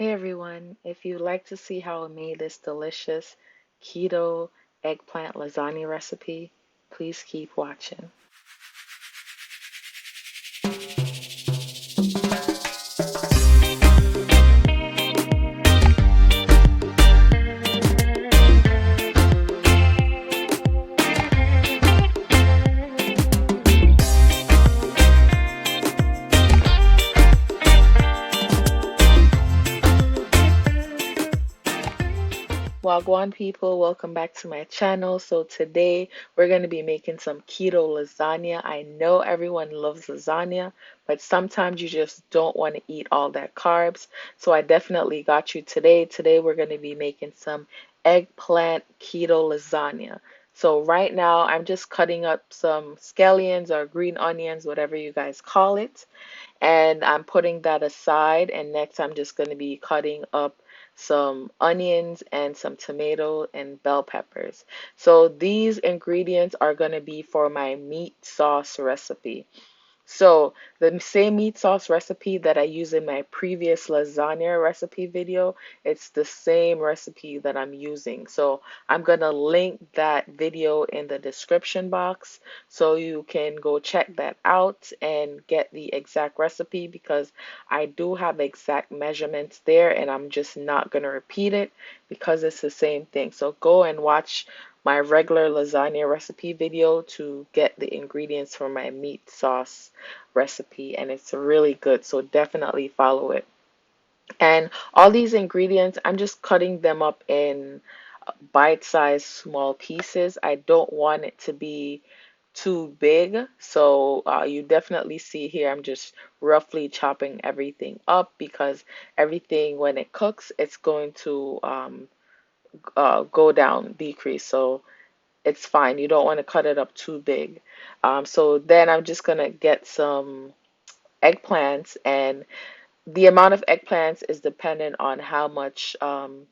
Hey everyone, if you'd like to see how I made this delicious keto eggplant lasagna recipe, please keep watching. Wagwan people, welcome back to my channel. So today we're going to be making some keto lasagna. I know everyone loves lasagna, but sometimes you just don't want to eat all that carbs. So I definitely got you today. Today we're going to be making some eggplant keto lasagna. So right now I'm just cutting up some scallions or green onions, whatever you guys call it, and I'm putting that aside. And next, I'm just going to be cutting up some onions and some tomato and bell peppers. So these ingredients are going to be for my meat sauce recipe. So the same meat sauce recipe that I use in my previous lasagna recipe video, it's the same recipe that I'm using. So I'm gonna link that video in the description box so you can go check that out and get the exact recipe, because I do have exact measurements there and I'm just not gonna repeat it because it's the same thing. So go and watch my regular lasagna recipe video to get the ingredients for my meat sauce recipe, and it's really good, so definitely follow it. And all these ingredients, I'm just cutting them up in bite-sized small pieces. I don't want it to be too big, so you definitely see here I'm just roughly chopping everything up, because everything, when it cooks, it's going to go down, decrease. So it's fine. You don't want to cut it up too big. So then I'm just gonna get some eggplants, and the amount of eggplants is dependent on how much lasagna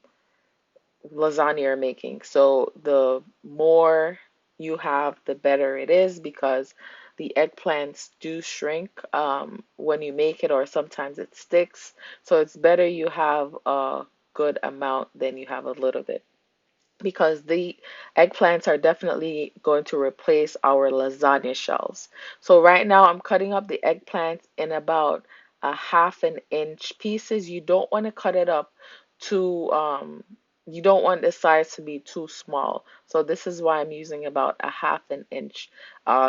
you're making. So the more you have, the better it is, because the eggplants do shrink when you make it, or sometimes it sticks. So it's better you have a good amount than you have a little bit, because the eggplants are definitely going to replace our lasagna shells. So right now I'm cutting up the eggplants in about a half an inch pieces. You don't want to cut it up too, you don't want the size to be too small. So this is why I'm using about a half an inch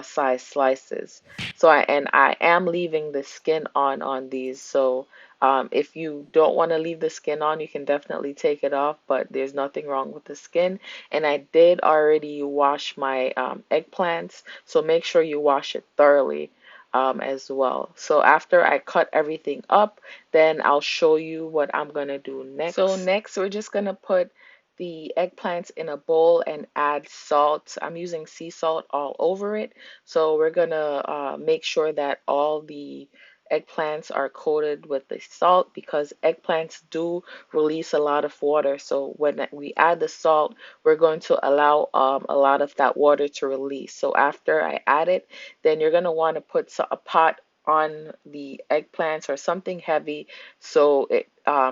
size slices. I am leaving the skin on these. So if you don't want to leave the skin on, you can definitely take it off, but there's nothing wrong with the skin. And I did already wash my eggplants, so make sure you wash it thoroughly as well. So after I cut everything up, then I'll show you what I'm gonna do next. So next, we're just gonna put the eggplants in a bowl and add salt. I'm using sea salt all over it. So we're gonna make sure that all the eggplants are coated with the salt, because eggplants do release a lot of water. So when we add the salt, we're going to allow a lot of that water to release. So after I add it, then you're going to want to put a pot on the eggplants or something heavy, so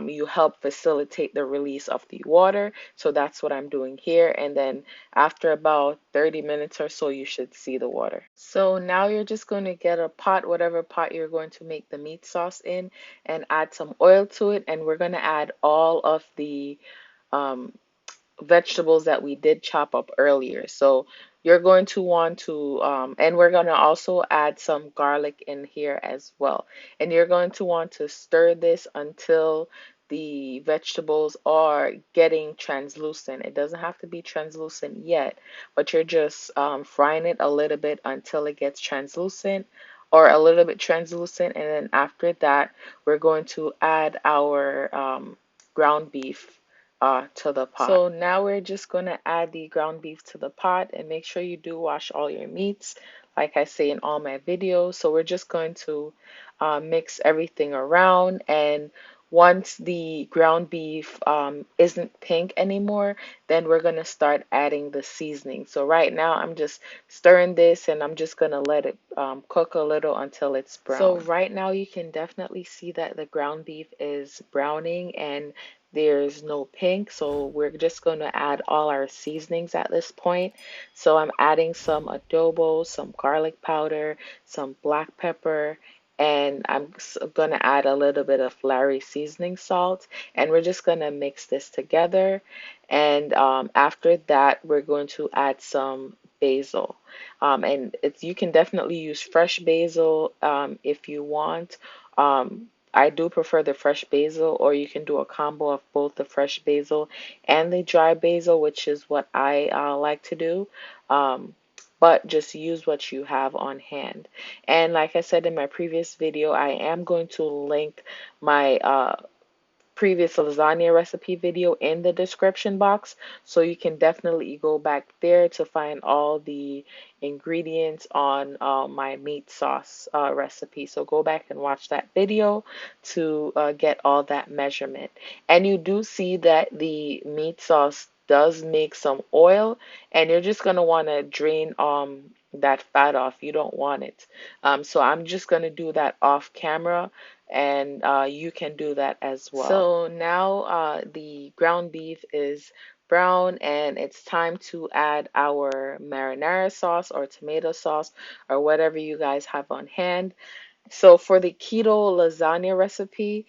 you help facilitate the release of the water. So that's what I'm doing here. And then after about 30 minutes or so, you should see the water. So now you're just going to get a pot, whatever pot you're going to make the meat sauce in, and add some oil to it. And we're going to add all of the um, vegetables that we did chop up earlier. So you're going to want to, and we're going to also add some garlic in here as well. And you're going to want to stir this until the vegetables are getting translucent. It doesn't have to be translucent yet, but you're just frying it a little bit until it gets translucent, or a little bit translucent. And then after that, we're going to add our ground beef to the pot. So now we're just going to add the ground beef to the pot, and make sure you do wash all your meats, like I say in all my videos. So we're just going to mix everything around, and once the ground beef isn't pink anymore, then we're gonna start adding the seasoning. So right now I'm just stirring this and I'm just gonna let it cook a little until it's brown. So right now you can definitely see that the ground beef is browning and there's no pink. So we're just gonna add all our seasonings at this point. So I'm adding some adobo, some garlic powder, some black pepper, and I'm gonna add a little bit of Larry seasoning salt, and we're just gonna mix this together. And after that, we're going to add some basil. And it's you can definitely use fresh basil if you want. I do prefer the fresh basil, or you can do a combo of both the fresh basil and the dry basil, which is what I like to do. Um, but just use what you have on hand. And like I said in my previous video, I am going to link my previous lasagna recipe video in the description box, so you can definitely go back there to find all the ingredients on my meat sauce recipe. So go back and watch that video to get all that measurement. And you do see that the meat sauce does make some oil, and you're just going to want to drain that fat off. You don't want it. So I'm just going to do that off camera, and you can do that as well. So now the ground beef is brown, and it's time to add our marinara sauce or tomato sauce or whatever you guys have on hand. So for the keto lasagna recipe,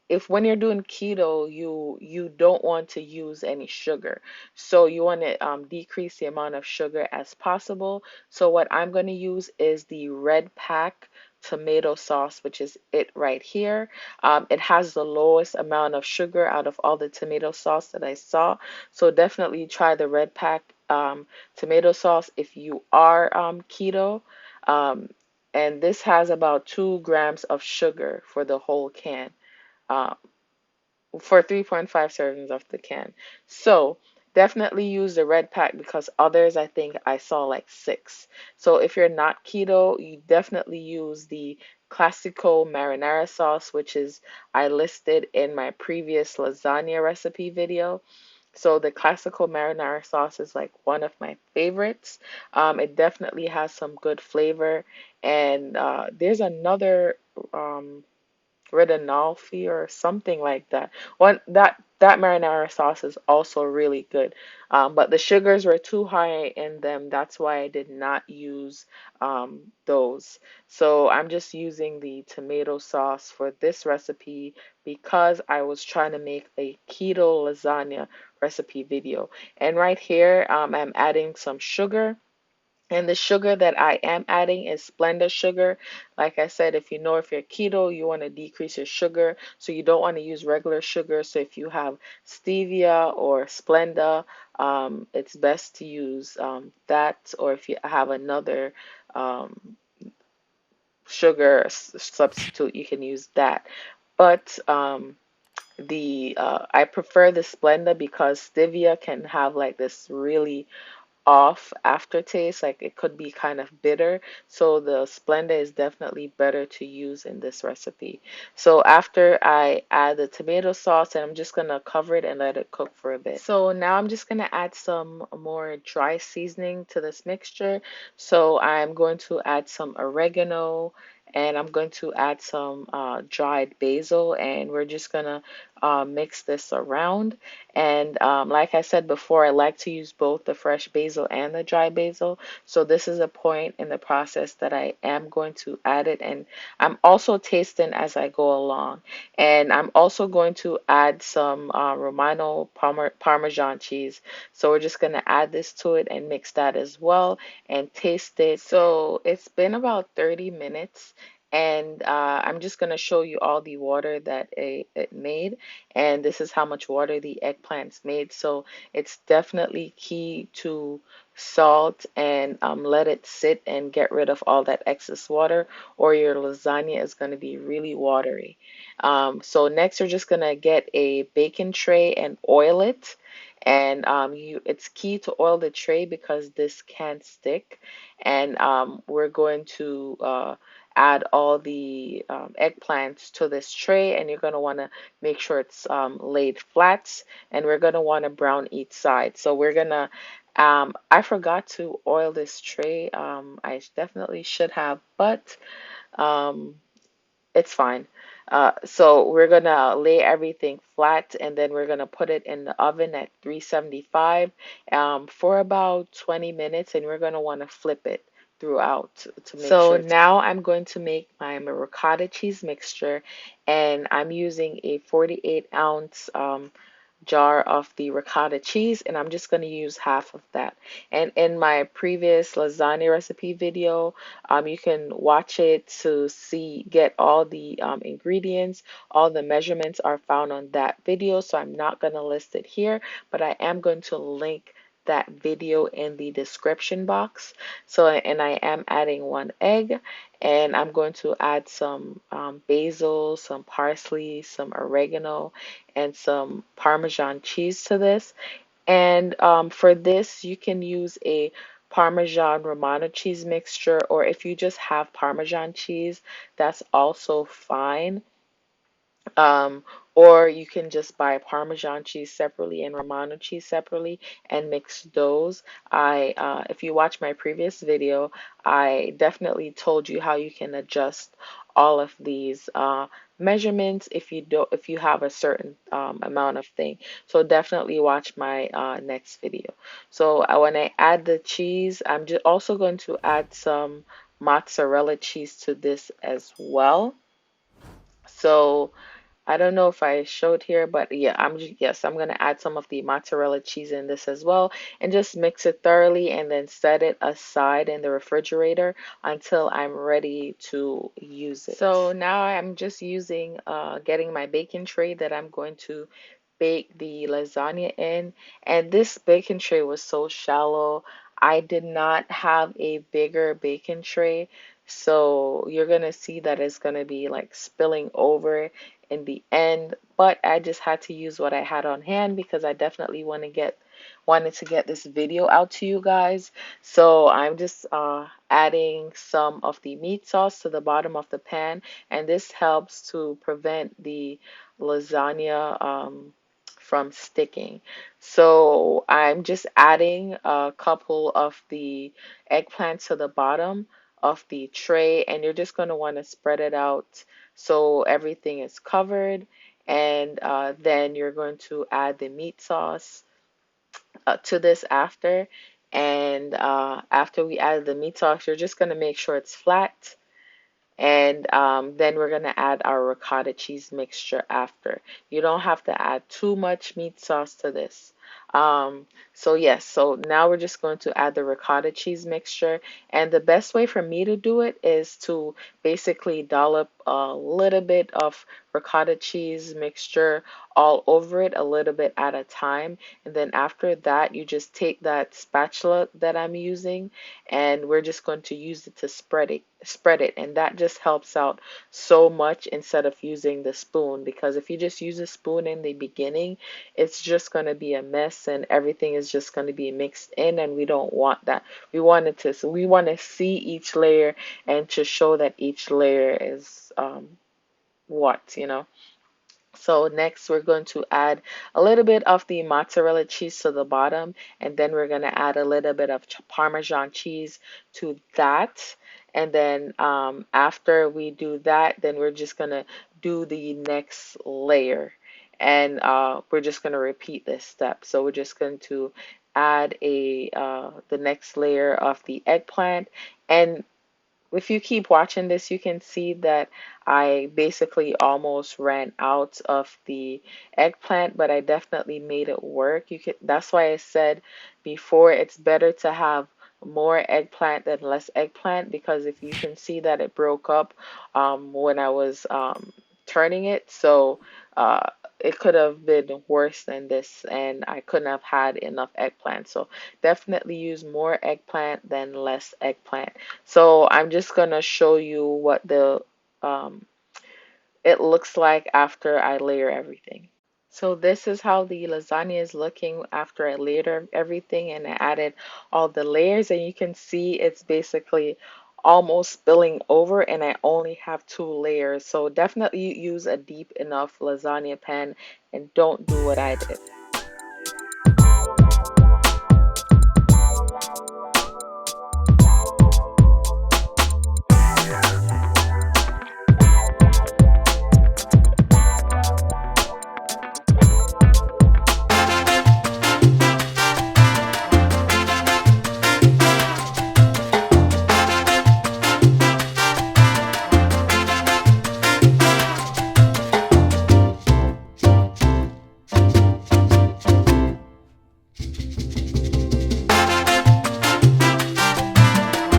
if when you're doing keto, you don't want to use any sugar. So you want to decrease the amount of sugar as possible. So what I'm going to use is the red pack tomato sauce, which is it right here. It has the lowest amount of sugar out of all the tomato sauce that I saw. So definitely try the red pack tomato sauce if you are keto. Um, and this has about 2 grams of sugar for the whole can, uh, for 3.5 servings of the can. So definitely use the red pack, because others I think I saw like 6. So if you're not keto, you definitely use the classical marinara sauce, which is I listed in my previous lasagna recipe video. So the classical marinara sauce is like one of my favorites. It definitely has some good flavor. And there's another Redanolfi or something like that. One that marinara sauce is also really good. But the sugars were too high in them. That's why I did not use those. So I'm just using the tomato sauce for this recipe because I was trying to make a keto lasagna recipe video. And right here, I'm adding some sugar. And the sugar that I am adding is Splenda sugar. Like I said, if you're keto, you want to decrease your sugar. So you don't want to use regular sugar. So if you have stevia or Splenda, it's best to use that. Or if you have another um, sugar substitute, you can use that. But the I prefer the Splenda because stevia can have like this really off aftertaste, like it could be kind of bitter. So the Splenda is definitely better to use in this recipe. So after I add the tomato sauce, and I'm just gonna cover it and let it cook for a bit. So now I'm just gonna add some more dry seasoning to this mixture. So I'm going to add some oregano, and I'm going to add some dried basil, and we're just gonna mix this around. And like I said before, I like to use both the fresh basil and the dry basil. So this is a point in the process that I am going to add it. And I'm also tasting as I go along. And I'm also going to add some Romano Parmesan cheese. So we're just going to add this to it and mix that as well and taste it. So it's been about 30 minutes. And I'm just going to show you all the water that it made, and this is how much water the eggplants made. So it's definitely key to salt and let it sit and get rid of all that excess water, or your lasagna is going to be really watery. So next, you're just going to get a baking tray and oil it. And it's key to oil the tray because this can stick. And we're going to add all the eggplants to this tray, and you're going to want to make sure it's laid flat, and we're going to want to brown each side. So we're going to I forgot to oil this tray. I definitely should have, but um, it's fine. So we're gonna lay everything flat, and then we're gonna put it in the oven at 375 for about 20 minutes, and we're gonna want to flip it throughout to make So sure it's now I'm going to make my ricotta cheese mixture, and I'm using a 48-ounce jar of the ricotta cheese, and I'm just going to use half of that. And in my previous lasagna recipe video, you can watch it to see, get all the ingredients. All the measurements are found on that video, so I'm not going to list it here, but I am going to link that video in the description box. So, and I am adding 1 egg, and I'm going to add some basil, some parsley, some oregano, and some Parmesan cheese to this. And for this, you can use a Parmesan Romano cheese mixture, or if you just have Parmesan cheese, that's also fine. Um, or you can just buy Parmesan cheese separately and Romano cheese separately and mix those. If you watch my previous video, I definitely told you how you can adjust all of these measurements if you have a certain amount of thing. So definitely watch my next video. So when I add the cheese, I'm just also going to add some mozzarella cheese to this as well. So I don't know if I showed here, but yeah, yes, I'm gonna add some of the mozzarella cheese in this as well, and just mix it thoroughly, and then set it aside in the refrigerator until I'm ready to use it. So now I'm just getting my baking tray that I'm going to bake the lasagna in, and this baking tray was so shallow. I did not have a bigger baking tray, so you're gonna see that it's gonna be like spilling over in the end, but I just had to use what I had on hand because I definitely wanted to get this video out to you guys. So I'm just adding some of the meat sauce to the bottom of the pan, and this helps to prevent the lasagna from sticking. So I'm just adding a couple of the eggplants to the bottom of the tray, and you're just going to want to spread it out so everything is covered. And then you're going to add the meat sauce to this after. And after we add the meat sauce, you're just going to make sure it's flat, and then we're going to add our ricotta cheese mixture after. You don't have to add too much meat sauce to this. So yes, so now we're just going to add the ricotta cheese mixture. And the best way for me to do it is to basically dollop a little bit of ricotta cheese mixture all over it, a little bit at a time. And then after that, you just take that spatula that I'm using, and we're just going to use it to spread it, and that just helps out so much instead of using the spoon, because if you just use a spoon in the beginning, it's just going to be a mess and everything is just going to be mixed in, and we don't want that. We want to see each layer and to show that each layer is what. So next we're going to add a little bit of the mozzarella cheese to the bottom, and then we're going to add a little bit of Parmesan cheese to that. And then after we do that, then we're just going to do the next layer. And we're just going to repeat this step. So we're just going to add the next layer of the eggplant. And if you keep watching this, you can see that I basically almost ran out of the eggplant, but I definitely made it work. That's why I said before it's better to have more eggplant than less eggplant, because if you can see that it broke up when I was turning it, so uh, it could have been worse than this, and I couldn't have had enough eggplant. So definitely use more eggplant than less eggplant. So I'm just gonna show you what the um, it looks like after I layer everything. So this is how the lasagna is looking after I layered everything and I added all the layers, and you can see it's basically almost spilling over and I only have two layers. So definitely use a deep enough lasagna pan and don't do what I did.